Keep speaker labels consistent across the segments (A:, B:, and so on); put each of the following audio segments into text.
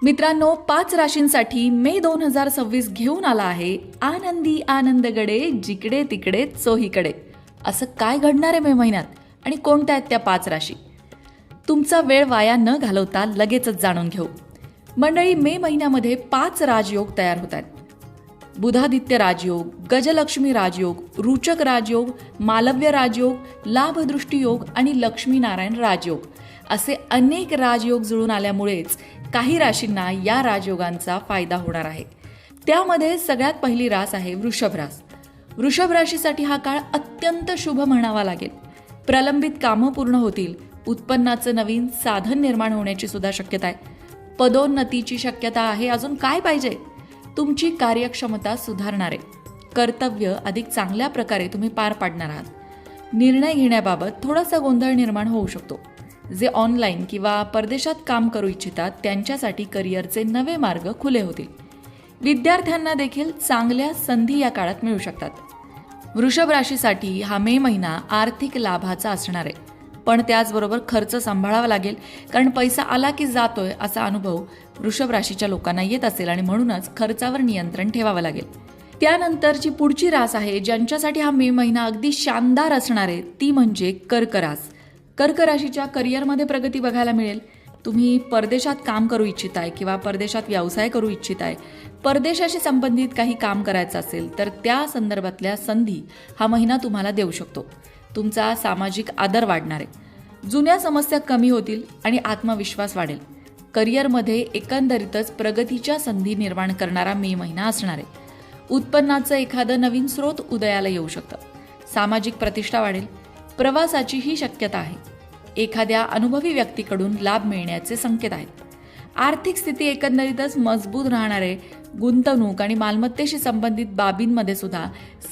A: मित्रांनो, 5 राशींसाठी मे 2026 घेऊन आला आहे आनंदी आनंदगडे जिकडे तिकडे चोहीकडे. असं काय घडणार आहे मे महिन्यात आणि कोणत्या आहेत त्या 5 राशी? तुमचा वेळ वाया न घालवता लगेचच जाणून घेऊ. मंडळी, मे महिन्यामध्ये 5 राजयोग तयार होत आहेत. बुधादित्य राजयोग, गजलक्ष्मी राजयोग, रुचक राजयोग, मालव्य राजयोग, लाभदृष्टी योग आणि लक्ष्मीनारायण राजयोग असे अनेक राजयोग जुळून आल्यामुळेच काही राशींना या राजयोगांचा फायदा होणार आहे. त्यामध्ये सगळ्यात पहिली रास आहे वृषभ रास. वृषभ राशीसाठी हा काळ अत्यंत शुभ म्हणावा लागेल. प्रलंबित कामं पूर्ण होतील. उत्पन्नाचं नवीन साधन निर्माण होण्याची सुद्धा शक्यता आहे. पदोन्नतीची शक्यता आहे. अजून काय पाहिजे? तुमची कार्यक्षमता सुधारणार आहे. कर्तव्य अधिक चांगल्या प्रकारे तुम्ही पार पाडणार आहात. निर्णय घेण्याबाबत थोडासा गोंधळ निर्माण होऊ शकतो. जे ऑनलाईन किंवा परदेशात काम करू इच्छितात त्यांच्यासाठी करिअरचे नवे मार्ग खुले होतील. विद्यार्थ्यांना देखील चांगल्या संधी या काळात मिळू शकतात. वृषभ राशीसाठी हा मे महिना आर्थिक लाभाचा असणार आहे, पण त्याचबरोबर खर्च सांभाळावा लागेल, कारण पैसा आला की जातोय असा अनुभव वृषभ राशीच्या लोकांना येत असेल आणि म्हणूनच खर्चावर नियंत्रण ठेवावं लागेल. त्यानंतरची पुढची रास आहे ज्यांच्यासाठी हा मे महिना अगदी शानदार असणार आहे, ती म्हणजे कर्क रास. कर्क राशीच्या करिअरमध्ये प्रगती बघायला मिळेल. तुम्ही परदेशात काम करू इच्छिताय किंवा परदेशात व्यवसाय करू इच्छिताय, परदेशाशी संबंधित काही काम करायचं असेल तर त्या संदर्भातल्या संधी हा महिना तुम्हाला देऊ शकतो. तुमचा सामाजिक आदर वाढणार आहे. जुन्या समस्या कमी होतील आणि आत्मविश्वास वाढेल. करिअरमध्ये एकंदरीतच प्रगतीच्या संधी निर्माण करणारा मे महिना असणार आहे. उत्पन्नाचं एखादं नवीन स्रोत उदयाला येऊ शकतं. सामाजिक प्रतिष्ठा वाढेल. प्रवासाचीही शक्यता आहे. एखाद्या अनुभवी व्यक्तीकडून लाभ मिळण्याचे संकेत आहेत. आर्थिक स्थिती एकंदरीतच मजबूत राहणार आहे. गुंतवणूक आणि मालमत्तेशी संबंधित बाबींमध्ये सुद्धा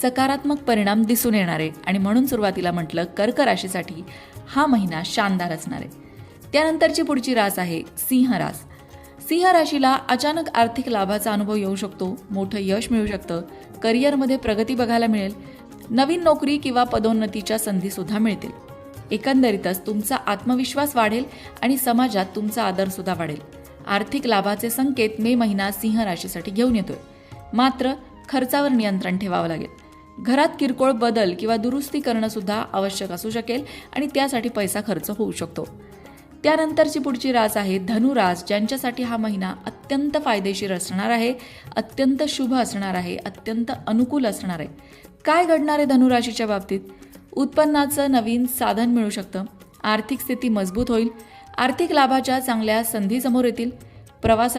A: सकारात्मक परिणाम दिसून येणार आहे आणि म्हणून सुरुवातीला म्हटलं कर्क राशीसाठी हा महिना शानदार असणार आहे. त्यानंतरची पुढची रास आहे सिंह रास. सिंह राशीला अचानक आर्थिक लाभाचा अनुभव येऊ शकतो. मोठं यश मिळू शकतं. करिअरमध्ये प्रगती बघायला मिळेल. नवीन नोकरी किंवा पदोन्नतीच्या संधी सुद्धा मिळतील. एकंदरीतच तुमचा आत्मविश्वास वाढेल आणि समाजात तुमचा आदर सुद्धा वाढेल. आर्थिक लाभाचे संकेत मे महिना सिंह राशीसाठी घेऊन येतोय. मात्र खर्चावर नियंत्रण ठेवावं लागेल. घरात किरकोळ बदल किंवा दुरुस्ती करणं सुद्धा आवश्यक असू शकेल आणि त्यासाठी पैसा खर्च होऊ शकतो. त्यानंतरची पुढची रास आहे धनुरास, ज्यांच्यासाठी हा महिना अत्यंत फायदेशीर असणार आहे, अत्यंत शुभ असणार आहे, अत्यंत अनुकूल असणार आहे. काय घडणार आहे धनुराशीच्या बाबतीत? उत्पन्नाचं नवीन साधन मिळू शकतं. आर्थिक स्थिती मजबूत होईल. आर्थिक लाभाच्या चांगल्या संधी समोर येतील. प्रवास